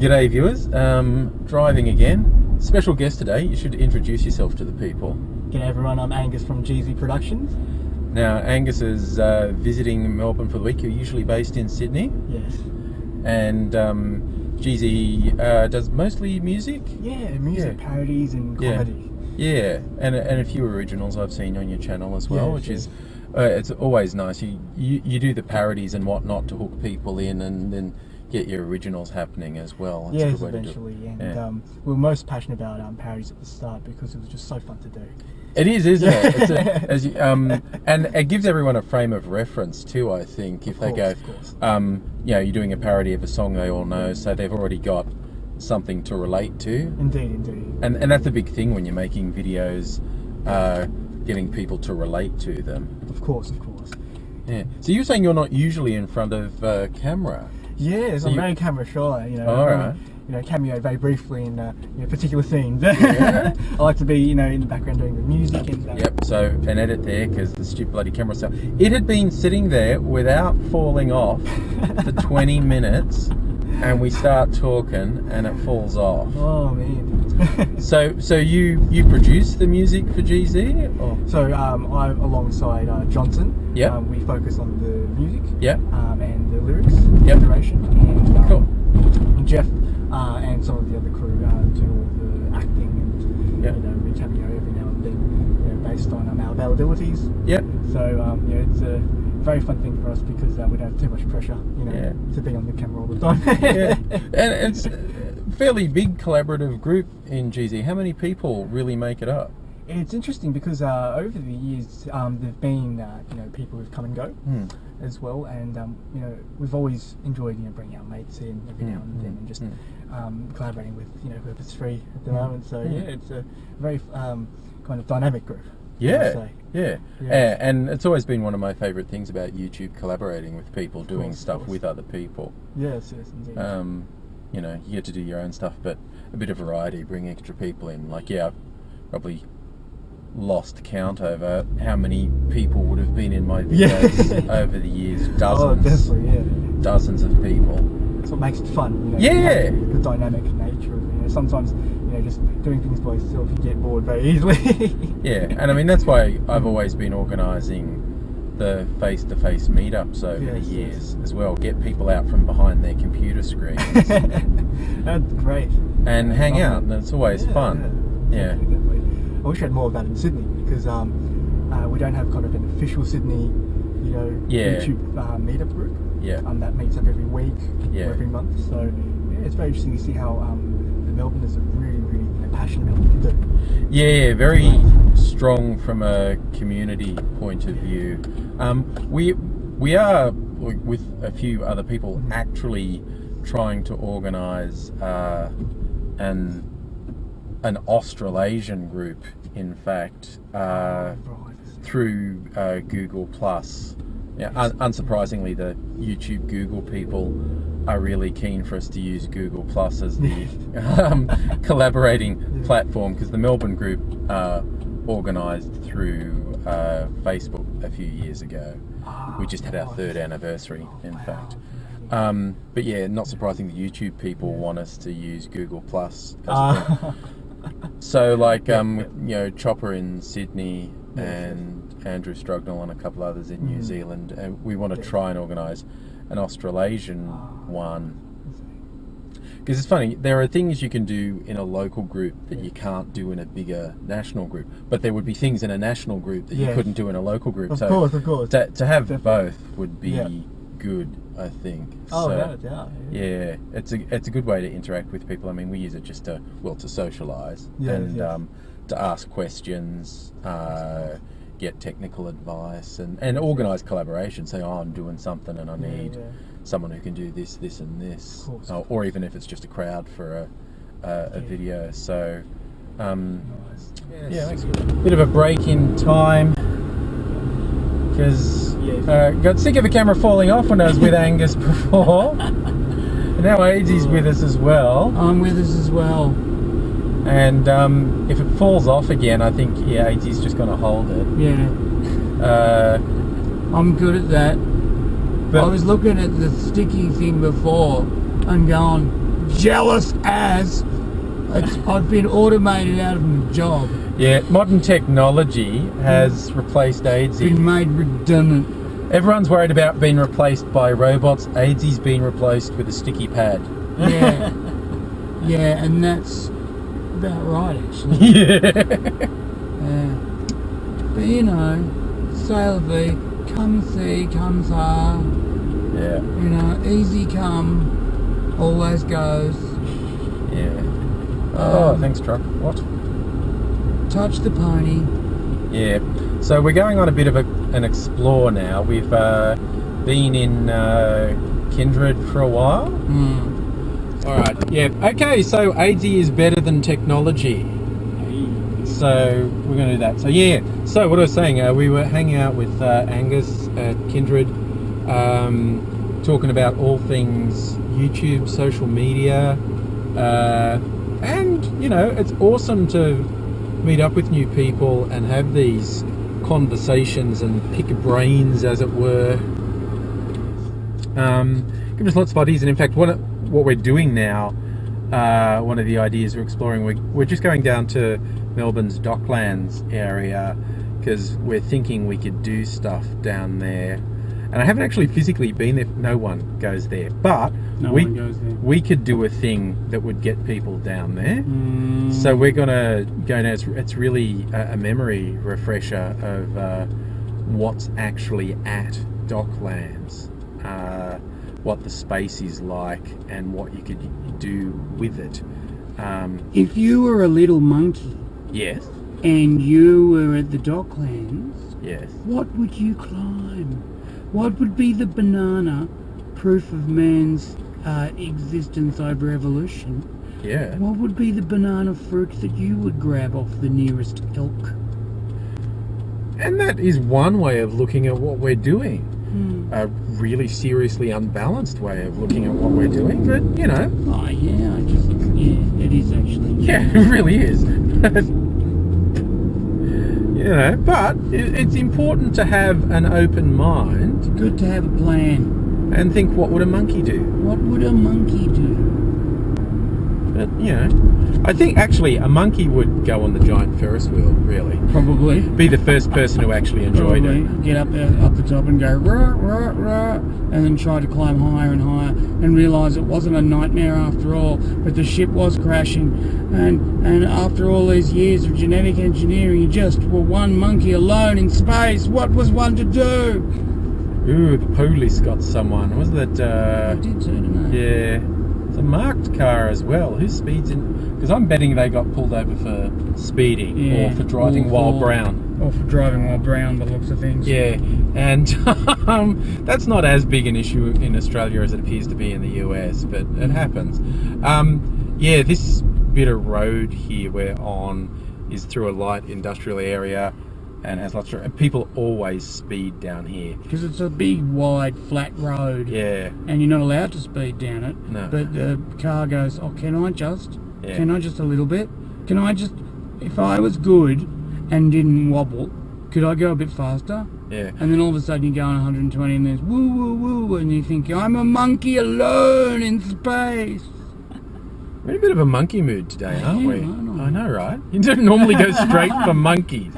G'day viewers, driving again. Special guest today, you should introduce yourself to the people. G'day everyone, I'm Angus from GZee Productions. Now Angus is visiting Melbourne for the week. You're usually based in Sydney. Yes. And GZee does mostly music? Yeah, music, parodies and comedy. Yeah, and a few originals I've seen on your channel as well, which is it's always nice. You do the parodies and whatnot to hook people in, and then get your originals happening as well. That's yes, eventually. And we were most passionate about parodies at the start because it was just so fun to do. It is, isn't it? And it gives everyone a frame of reference too, I think. If they go, you're doing a parody of a song they all know, so they've already got something to relate to. Indeed. And that's a big thing when you're making videos, getting people to relate to them. Of course. Yeah. So you're saying you're not usually in front of camera? Yes, I'm very camera shy. Alright. Cameo very briefly in particular scenes. I like to be, in the background doing the music and. Yep. So an edit there because the stupid bloody camera stuff. It had been sitting there without falling off for 20 minutes, and we start talking, and it falls off. Oh man. So you produce the music for GZee? Or? So I'm alongside Johnson. Yeah. We focus on the music. Yeah. And the lyrics. Yep. Narration. And cool. Jeff and some of the other crew do all the acting and we cameo every now and then, based on our availabilities. Yep. So it's a very fun thing for us because we don't have too much pressure, to be on the camera all the time. And it's a fairly big collaborative group in GZee. How many people really make it up? It's interesting because over the years there've been people who've come and go as well, and we've always enjoyed bringing our mates in every now and then and just collaborating with whoever's free at the moment. So it's a very kind of dynamic group. Yeah. And it's always been one of my favourite things about YouTube, collaborating with people, doing stuff with other people. Yes, indeed. You get to do your own stuff, but a bit of variety, bring extra people in. I've probably lost count over how many people would have been in my videos over the years. Dozens. Oh, definitely, dozens of people. That's what makes it fun. The dynamic nature of it. Sometimes just doing things by yourself, you get bored very easily. And I mean that's why I've always been organising the face-to-face meetups over the years as well. Get people out from behind their computer screens. That's great. And hang out, and it's always fun. Definitely. I wish I had more of that in Sydney because we don't have kind of an official Sydney, YouTube meetup group. That meets up every week or every month. So it's very interesting to see how the Melbourners are really passionate about what they do. Yeah, very strong from a community point of view. We are with a few other people actually trying to organise an Australasian group, in fact, through Google Plus. Unsurprisingly, the YouTube Google people are really keen for us to use Google Plus as the collaborating platform, because the Melbourne group organised through Facebook a few years ago. We just had our 3rd anniversary, in fact. But not surprising, the YouTube people want us to use Google Plus as a thing. So Chopper in Sydney and Andrew Strugnall and a couple others in New Zealand, and we want to try and organise an Australasian one. Because it's funny, there are things you can do in a local group that you can't do in a bigger national group, but there would be things in a national group that you couldn't do in a local group. Of course. To have both would be good, I think. Yeah, it's a good way to interact with people. I mean, we use it just to socialise and to ask questions, get technical advice, and organise collaboration. Say, I'm doing something and I need someone who can do this, and this, or even if it's just a crowd for a video. So, makes a bit of a break in time. Because got sick of the camera falling off when I was with Angus before. And now AZ's with us as well. I'm with us as well. And if it falls off again, I think AZ's just going to hold it. I'm good at that. But I was looking at the sticky thing before and going, jealous as. I've been automated out of my job. Yeah, modern technology has replaced AZee. Been made redundant. Everyone's worried about being replaced by robots. AZEE's been replaced with a sticky pad. Yeah. Yeah, and that's about right, actually. Yeah. Yeah. But you know, c'est la vie, come see, come ça. Yeah. You know, easy come, always goes. Yeah. Oh, thanks, truck. What? Touch the pony. Yeah. So we're going on a bit of an explore now. We've been in Kindred for a while. All right. Yeah. Okay. So AZee is better than technology. So we're going to do that. So yeah. So what I was saying, we were hanging out with Angus at Kindred, talking about all things YouTube, social media, and you know, it's awesome to meet up with new people and have these conversations and pick brains, as it were. Give us lots of ideas, and in fact, what we're doing now, one of the ideas we're exploring, we're just going down to Melbourne's Docklands area because we're thinking we could do stuff down there. And I haven't actually physically been there. No one goes there, but we could do a thing that would get people down there. So we're gonna go now. It's really a memory refresher of what's actually at Docklands, what the space is like, and what you could do with it. If you were a little monkey Yes. and you were at the Docklands, Yes. what would you climb? What would be the banana, proof of man's existence over evolution? Yeah. What would be the banana fruit that you would grab off the nearest elk? And that is one way of looking at what we're doing. A really seriously unbalanced way of looking at what we're doing, but you know. Oh yeah, it is actually. Yeah, it really is. You know, but it's important to have an open mind. Good to have a plan. And think, what would a monkey do? What would a monkey do? But, you know, I think actually a monkey would go on the giant Ferris wheel, really. Probably. Be the first person who actually enjoyed it. Get up the top and go rah, rah, rah, and then try to climb higher and higher and realise it wasn't a nightmare after all, but the ship was crashing, and after all these years of genetic engineering, you just were one monkey alone in space. What was one to do? Ooh, the police got someone. Was that? I did too, didn't I? Yeah. It's a marked car as well. Who speeds in? Because I'm betting they got pulled over for speeding or for driving while brown. Or for driving while brown, by the looks of things. Yeah, and that's not as big an issue in Australia as it appears to be in the US, but it happens. Yeah, this bit of road here we're on is through a light industrial area and has lots of... People always speed down here. Because it's a big, wide, flat road. Yeah. And you're not allowed to speed down it. No. But the car goes, oh, can I just? Yeah. Can I just a little bit? Can I just... If I was good and didn't wobble, could I go a bit faster? Yeah. And then all of a sudden you go on 120 and there's woo, woo, woo, and you think, I'm a monkey alone in space. We're in a bit of a monkey mood today, aren't we? I I know, right? You don't normally go straight for monkeys.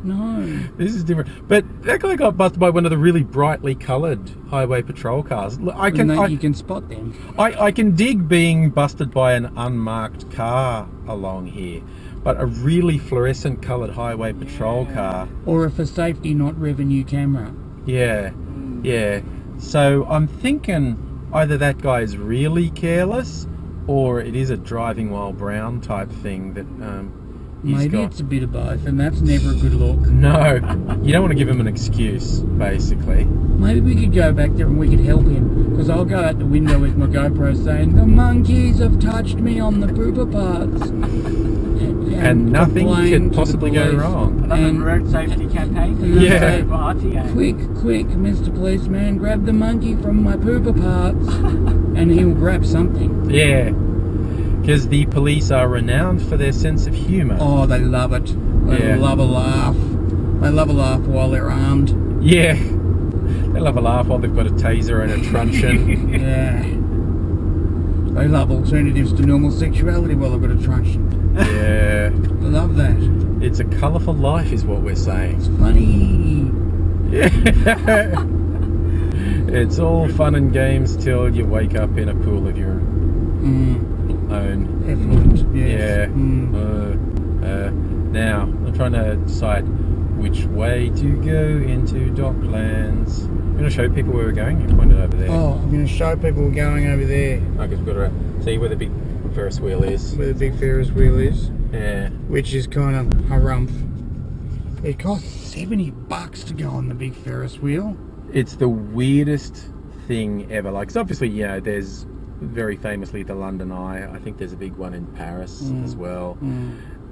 No. This is different. But that guy got busted by one of the really brightly coloured highway patrol cars. You can spot them. I can dig being busted by an unmarked car along here, but a really fluorescent coloured highway patrol car. Or a for safety, not revenue camera. Yeah, yeah. So I'm thinking either that guy is really careless, or it is a driving while brown type thing that Maybe it's a bit of both, and that's never a good look. No, you don't want to give him an excuse, basically. Maybe we could go back there and we could help him, because I'll go out the window with my GoPro saying, the monkeys have touched me on the pooper parts. And nothing could possibly go wrong. Another road safety campaign. Yeah. Quick, Mr. Policeman, grab the monkey from my pooper parts. And he'll grab something. Yeah. Because the police are renowned for their sense of humour. Oh, they love it. They love a laugh. They love a laugh while they're armed. Yeah. They love a laugh while they've got a taser and a truncheon. Yeah. They love alternatives to normal sexuality. Well, I've got a trash. Yeah. I love that. It's a colourful life, is what we're saying. It's funny. Yeah. It's all fun and games till you wake up in a pool of your own Effluent. Yeah. Yeah. Now, I'm trying to decide which way to go into Docklands. I'm going to show people where we're going. You pointed over there. Oh, I'm going to show people we're going over there. I guess we've got to see where the big Ferris wheel is. Where the big Ferris wheel is. Yeah. Which is kind of a harumph. It costs $70 to go on the big Ferris wheel. It's the weirdest thing ever. Like, 'cause obviously, you know, there's very famously the London Eye. I think there's a big one in Paris as well.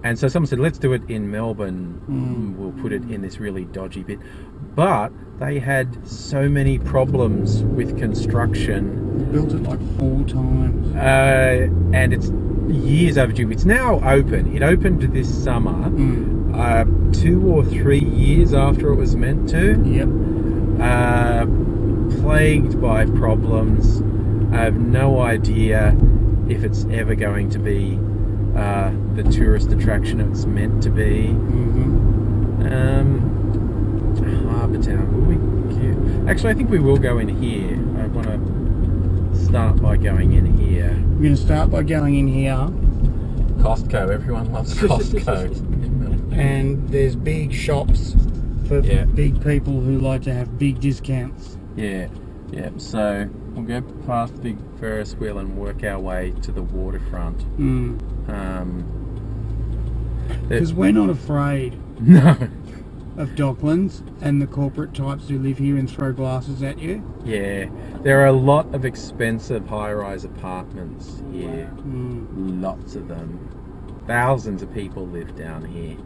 And so someone said, let's do it in Melbourne. We'll put it in this really dodgy bit. But they had so many problems with construction. They built it like 4 times. And it's years overdue. It's now open. It opened this summer, 2 or 3 years after it was meant to. Yep. Plagued by problems. I have no idea if it's ever going to be the tourist attraction it's meant to be. Harbour Town. Will we? Actually, I think we will go in here. I want to start by going in here. We're going to start by going in here. Costco. Everyone loves Costco. And there's big shops for big people who like to have big discounts. Yeah. So we'll go past the big Ferris wheel and work our way to the waterfront. Because we're not afraid of Docklands and the corporate types who live here and throw glasses at you. Yeah, there are a lot of expensive high-rise apartments here. Lots of them. Thousands of people live down here.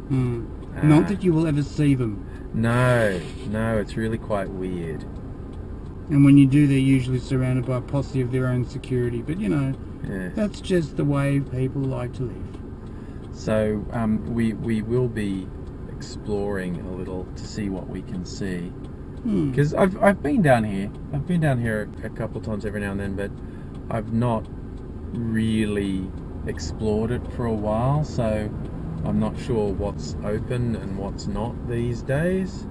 Not that you will ever see them. No, it's really quite weird. And when you do, they're usually surrounded by a posse of their own security. But you know, that's just the way people like to live. So we will be exploring a little to see what we can see. Because I've been down here. I've been down here a couple of times every now and then, but I've not really explored it for a while. So I'm not sure what's open and what's not these days.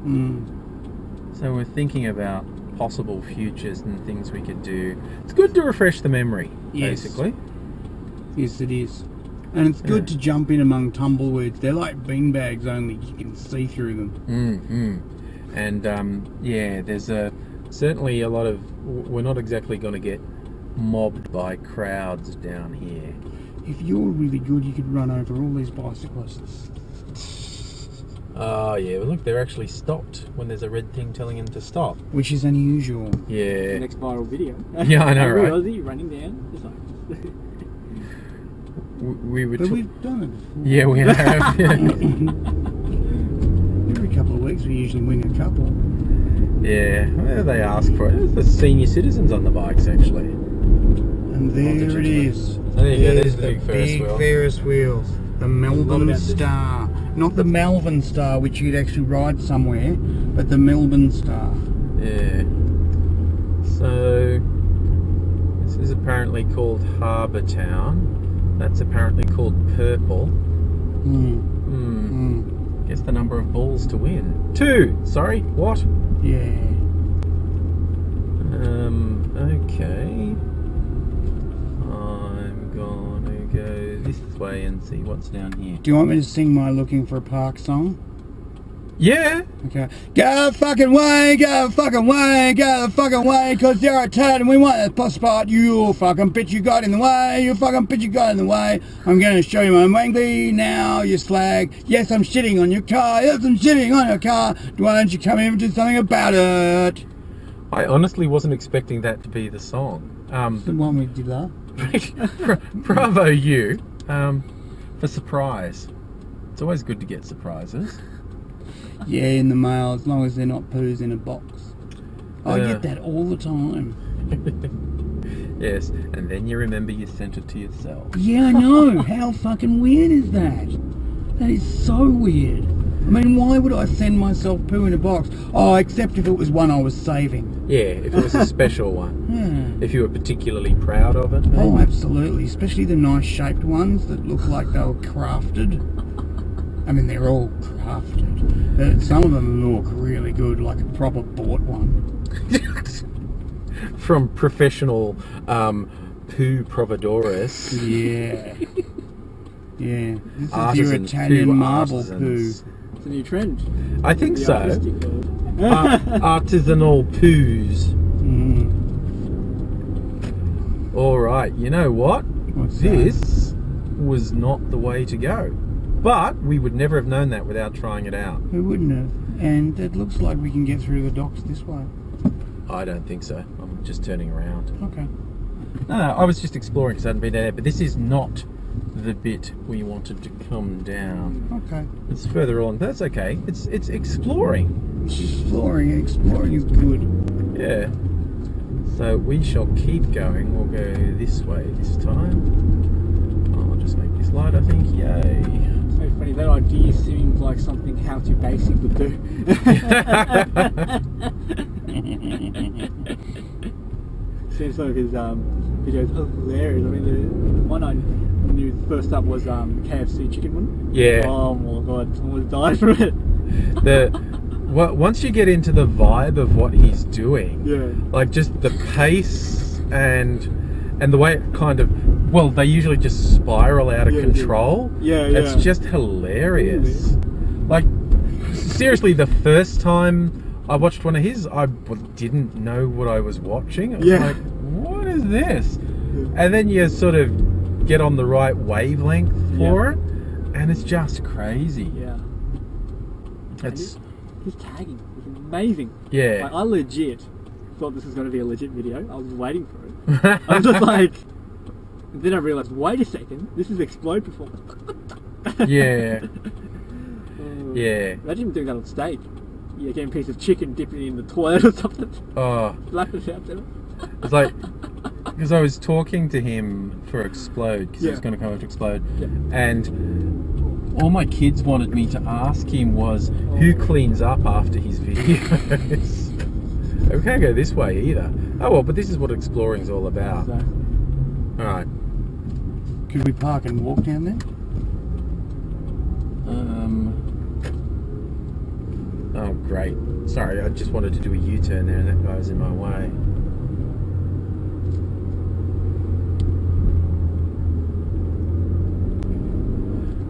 So we're thinking about possible futures and things we could do. It's good to refresh the memory, basically. Yes, it is. And it's good to jump in among tumbleweeds. They're like beanbags, only you can see through them. And there's certainly a lot of. We're not exactly going to get mobbed by crowds down here. If you're really good, you could run over all these bicyclists. Oh yeah, well, look, they're actually stopped when there's a red thing telling them to stop. Which is unusual. Yeah. The next viral video. Yeah, I know, right? Aussie running down. Just like But we've done it before. Yeah, we have. Every couple of weeks we usually win a couple. Yeah, well, they ask for it. There's the senior citizens on the bikes, actually. And there it is. There you go, there's the the big Ferris wheel. The Melbourne Star. Not the Melbourne Star, which you'd actually ride somewhere, but the Melbourne Star. Yeah. So, this is apparently called Harbour Town. That's apparently called Purple. Guess the number of balls to win. 2! Sorry, what? Yeah. Okay. I'm gonna go this way and see what's down here. Do you want me to sing my Looking for a Park song? Yeah! Okay. Go fucking way, go fucking way, go fucking way, cause you're a turd and we want a spot. You fucking bitch, you got in the way, you fucking bitch, you got in the way. I'm gonna show you my wangly now, you slag. Yes, I'm shitting on your car, yes, I'm shitting on your car. Why don't you come in and do something about it? I honestly wasn't expecting that to be the song. The one we did last. Bravo you, for surprise. It's always good to get surprises. Yeah, in the mail, as long as they're not poos in a box. I get that all the time. Yes, and then you remember you sent it to yourself. Yeah, I know. How fucking weird is that? That is so weird. I mean, why would I send myself poo in a box? Oh, except if it was one I was saving. Yeah, if it was a special one. If you were particularly proud of it. Maybe. Oh, absolutely. Especially the nice shaped ones that look like they were crafted. I mean, they're all crafted. But some of them look really good, like a proper bought one. From professional poo providores. Yeah. Yeah. This is your Artisan Italian poo marble artisans. poo. It's a new trend. I think The so. artistic world. Artisanal poos. All right, you know what? What's This was not the way to go. But we would never have known that without trying it out. Who wouldn't have? And it looks like we can get through the docks this way. I don't think so. I'm just turning around. Okay. No, I was just exploring because I hadn't been there. But this is not the bit we wanted to come down. Okay. It's further on. That's okay. It's exploring. Exploring is good. Yeah. So we shall keep going. We'll go this way this time. I'll just make this light, I think. Yay. So funny, that idea seems like something How To Basic would do. Seems like his videos are hilarious. I mean, the one I knew first up was KFC chicken one. Yeah. Oh my god, I almost died from it. Once you get into the vibe of what he's doing, Yeah. like just the pace and the way it kind of, well, they usually just spiral out of control. Yeah. It's just hilarious. Like, seriously, the first time I watched one of his, I didn't know what I was watching. I was like, what is this? And then you sort of get on the right wavelength for it, and it's just crazy. Yeah. It's His tagging is amazing. yeah. Like, I legit thought this was going to be a legit video. I was waiting for it. I was just like, and then I realised, wait a second, this is Explode performance. Yeah. Yeah. Imagine him doing that on stage. Yeah, getting a piece of chicken, dipping it in the toilet or something. Oh, Slapping it out there. it's like, because I was talking to him for Explode, because he was going to come over to Explode, and all my kids wanted me to ask him was, who cleans up after his videos? We can't go this way either. Oh well, but this is what exploring's all about. So, Alright. Could we park and walk down there? Oh great. Sorry, I just wanted to do a U-turn there and that guy was in my way.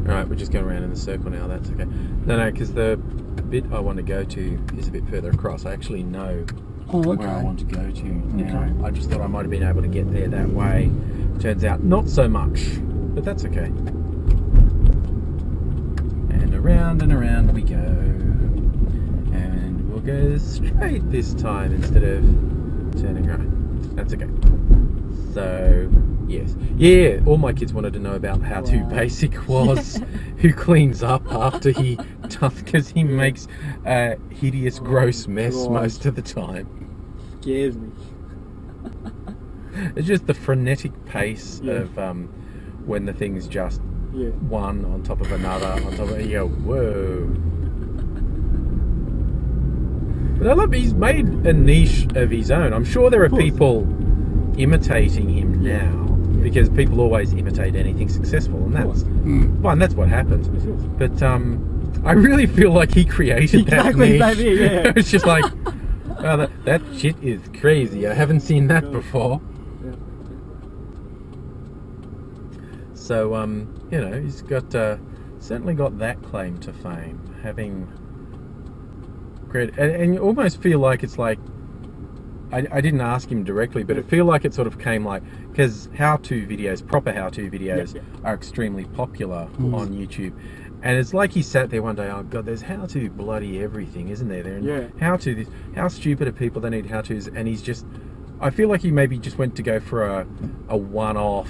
Alright, we're just going around in the circle now, that's okay. No, because the bit I want to go to is a bit further across. I actually know where I want to go to now. Okay. I just thought I might have been able to get there that way. Turns out not so much, but that's okay. And around we go. And we'll go straight this time instead of turning right. That's okay. So, yes. Yeah, all my kids wanted to know about how to basic was who cleans up after he does, because he makes a hideous, gross mess most of the time. scares me. It's just the frenetic pace of when the thing's just one on top of another on top of, you go, whoa. But I love, he's made a niche of his own. I'm sure there are people imitating him now, because people always imitate anything successful, and that's fine, that's what happens. But I really feel like he created that niche. Baby, yeah. It's just like, oh, that shit is crazy. I haven't seen that before. So, you know, he's got certainly got that claim to fame, having created, and you almost feel like it's like, I didn't ask him directly, but I feel like it sort of came like, because how-to videos, proper how-to videos are extremely popular on YouTube. And it's like he sat there one day, oh God, there's how-to bloody everything, isn't there? And how-to this, how stupid are people that need how-tos? And he's just, I feel like he maybe just went to go for a one-off,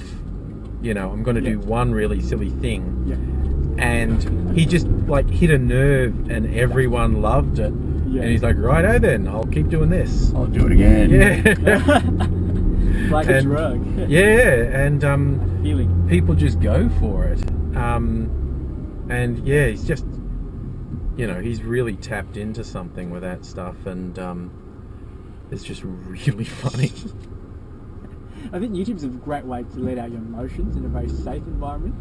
you know, I'm going to do one really silly thing. And he just like hit a nerve and everyone loved it. And he's like, righto then, I'll keep doing this. I'll do it again. Yeah. Like a drug. And Healing. people just go for it. And yeah, he's just he's really tapped into something with that stuff, and it's just really funny. I think YouTube's a great way to let out your emotions in a very safe environment.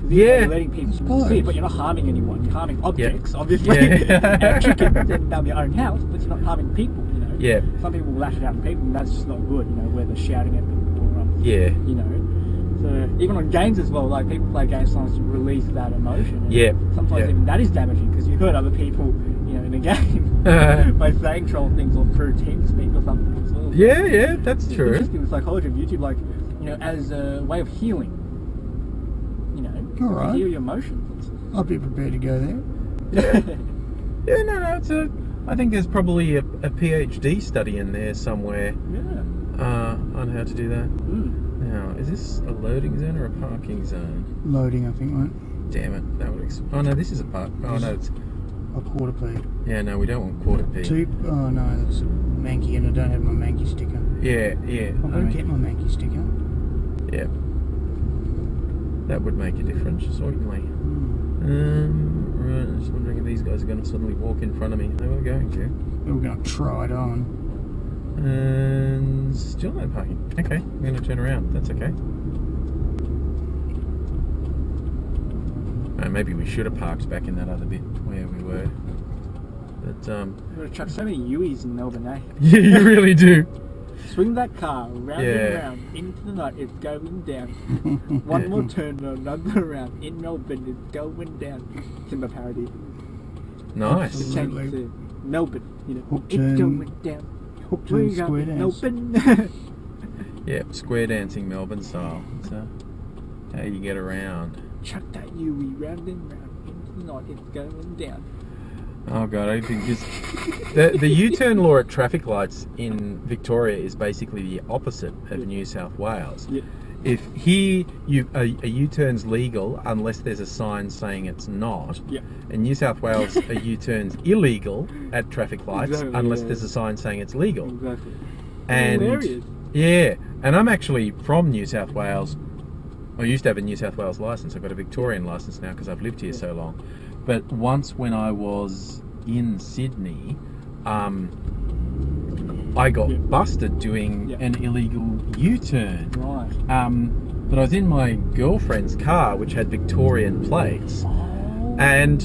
Yeah. You're letting people see it, but you're not harming anyone. You're harming objects, obviously, Yeah. and chickens and your own house, but you're not harming people, Yeah. Some people will lash it out at people, and that's just not good, where they're shouting at people or, Yeah. So even on games as well, like people play games sometimes to release that emotion. And Yeah. sometimes even that is damaging because you hurt other people, in a game by saying troll things or through TeamSpeak or something as well. Yeah, that's It's true. interesting, the psychology of YouTube, like, as a way of healing. All right. Heal your emotions. I'd be prepared to go there. Yeah, no, I think there's probably a PhD study in there somewhere Yeah. on how to do that. Mm. Now, is this a loading zone or a parking zone? Loading, I think, right? Damn it, that would oh no, this is a park. Oh no, it's... A quarter P. Yeah, no, we don't want quarter P. Oh no, that's Mankey, and I don't have my Mankey sticker. Yeah. I'm going to get my Mankey sticker. Yeah. That would make a difference, certainly. Right, I'm just wondering if these guys are going to suddenly walk in front of me. They were going to. We're going to try it on. And still no parking. Okay, I'm going to turn around. That's okay. Maybe we should have parked back in that other bit where we were. But You've got to chuck so many Uis in Melbourne, eh? yeah, you really do. Swing that car round Yeah. and round into the night, it's going down. One more turn, another round in Melbourne, it's going down. Timber parody. Nice. To change it to Melbourne, Hook it's turn. going down. Hook turn, We're square going dance. Melbourne. Yeah, square dancing Melbourne style. That's how you get around. Chuck that Ui round and round into the night, it's going down. Oh god, I think the U-turn law at traffic lights in Victoria is basically the opposite of New South Wales. Yeah. If here a U-turn's legal unless there's a sign saying it's not. Yeah. In New South Wales, a U-turn's illegal at traffic lights Exactly, unless yeah. there's a sign saying it's legal. Exactly. And Hilarious. yeah, and I'm actually from New South Wales. I used to have a New South Wales license. I've got a Victorian license now because I've lived here so long. But once when I was in Sydney, I got busted doing an illegal U-turn. Right. But I was in my girlfriend's car, which had Victorian plates, and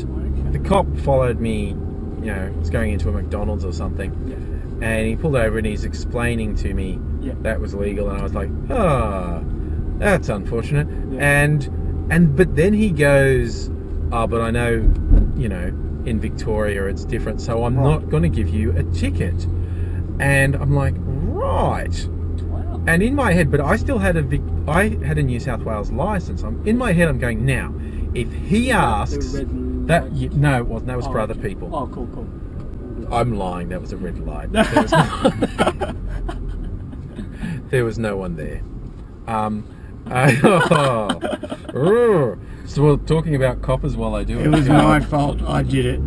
the cop followed me. Was going into a McDonald's or something, and he pulled over and he's explaining to me that was illegal, and I was like, that's unfortunate. But then he goes, but I know, in Victoria it's different, so I'm not going to give you a ticket. And I'm like, right. Wow. And in my head, but I still had I had a New South Wales license. In my head, I'm going, now, if he asks that, no, it wasn't. That was for other people. Oh, cool. I'm lying. That was a red light. There was no one there. So we're talking about coppers while I do it. It was my fault. I did it.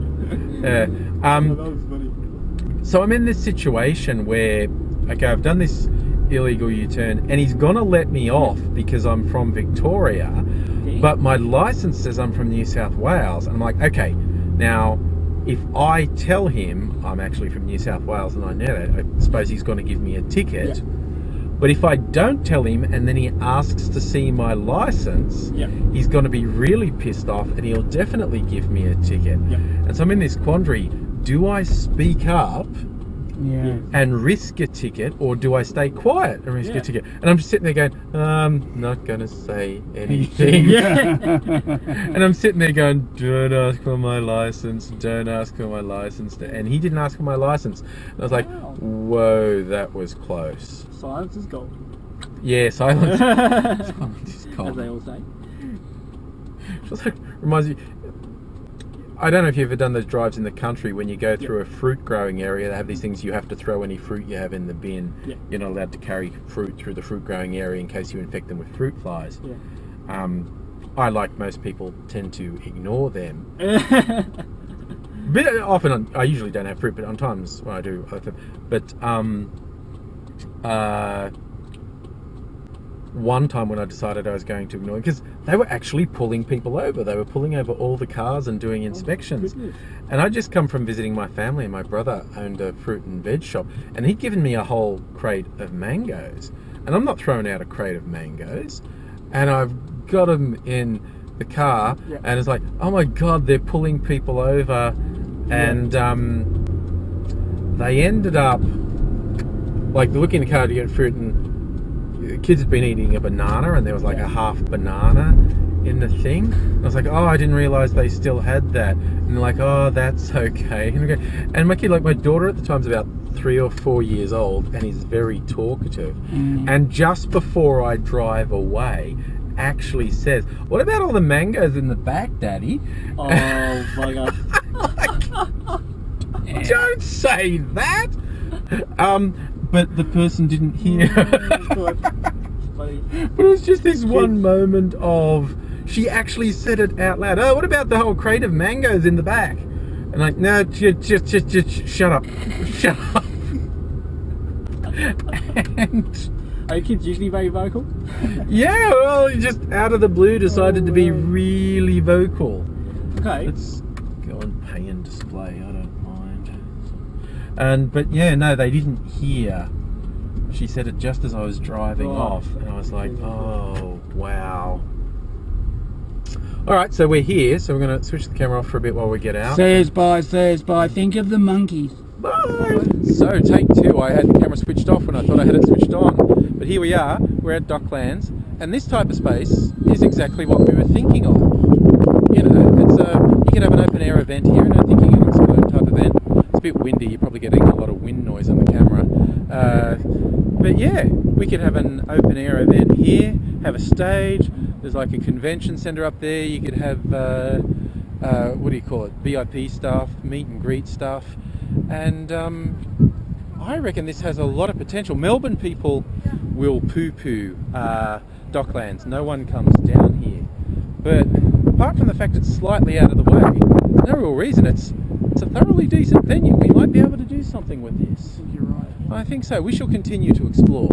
Yeah. That was funny. So I'm in this situation where, okay, I've done this illegal U-turn, and he's gonna let me off because I'm from Victoria, but my license says I'm from New South Wales. And I'm like, okay, now if I tell him I'm actually from New South Wales and I know that, I suppose he's going to give me a ticket. Yeah. But if I don't tell him and then he asks to see my license, he's going to be really pissed off and he'll definitely give me a ticket. And so I'm in this quandary. Do I speak up and risk a ticket, or do I stay quiet and risk a ticket? And I'm just sitting there going, not going to say anything. And I'm sitting there going, don't ask for my license, don't ask for my license. And he didn't ask for my license. And I was like, whoa, that was close. Silence is gold. Yeah, silence. Silence is gold. As they all say. Just like, reminds me, I don't know if you've ever done those drives in the country when you go through a fruit growing area. They have these things, you have to throw any fruit you have in the bin. You're not allowed to carry fruit through the fruit growing area in case you infect them with fruit flies. I, like most people, tend to ignore them. But often, I usually don't have fruit, but on times when I do, I have them. But one time when I decided I was going to ignore, because they were actually pulling people over. They were pulling over all the cars and doing inspections. And I'd just come from visiting my family, and my brother owned a fruit and veg shop, and he'd given me a whole crate of mangoes. And I'm not throwing out a crate of mangoes. And I've got them in the car, and it's like, oh my God, they're pulling people over. And they ended up, like, looking in the car to get fruit, and the kids had been eating a banana, and there was like a half banana in the thing. I was like, oh, I didn't realise they still had that. And they're like, oh, that's okay. And my kid, like my daughter at the time's about 3 or 4 years old, and he's very talkative. And just before I drive away, actually says, what about all the mangoes in the back, Daddy? Oh, bugger. Don't say that. But the person didn't hear. But it was just this one moment of, she actually said it out loud. Oh, what about the whole crate of mangoes in the back? And like, no, just shut up. Shut up. And are kids usually very vocal? yeah, well, he just out of the blue decided to be really vocal. Okay. Let's go and pay and display, I don't mind. But yeah, no, they didn't hear. She said it just as I was driving off, and I was like, oh, wow. Alright, so we're here, so we're going to switch the camera off for a bit while we get out. Says bye. Think of the monkeys. Bye! So, take 2. I had the camera switched off when I thought I had it switched on. But here we are, we're at Docklands, and this type of space is exactly what we were thinking of. You know, it's you could have an open air event here, and I'm thinking an explode type event. It's a bit windy, you're probably getting a lot of wind noise on the camera. But yeah, we could have an open air event here, have a stage, there's like a convention centre up there, you could have, what do you call it, VIP stuff, meet and greet stuff, and I reckon this has a lot of potential. Melbourne people will poo-poo Docklands, no one comes down here, but apart from the fact it's slightly out of the way, no real reason. It's a thoroughly decent venue. We might be able to do something with this. You're right. I think so. We shall continue to explore.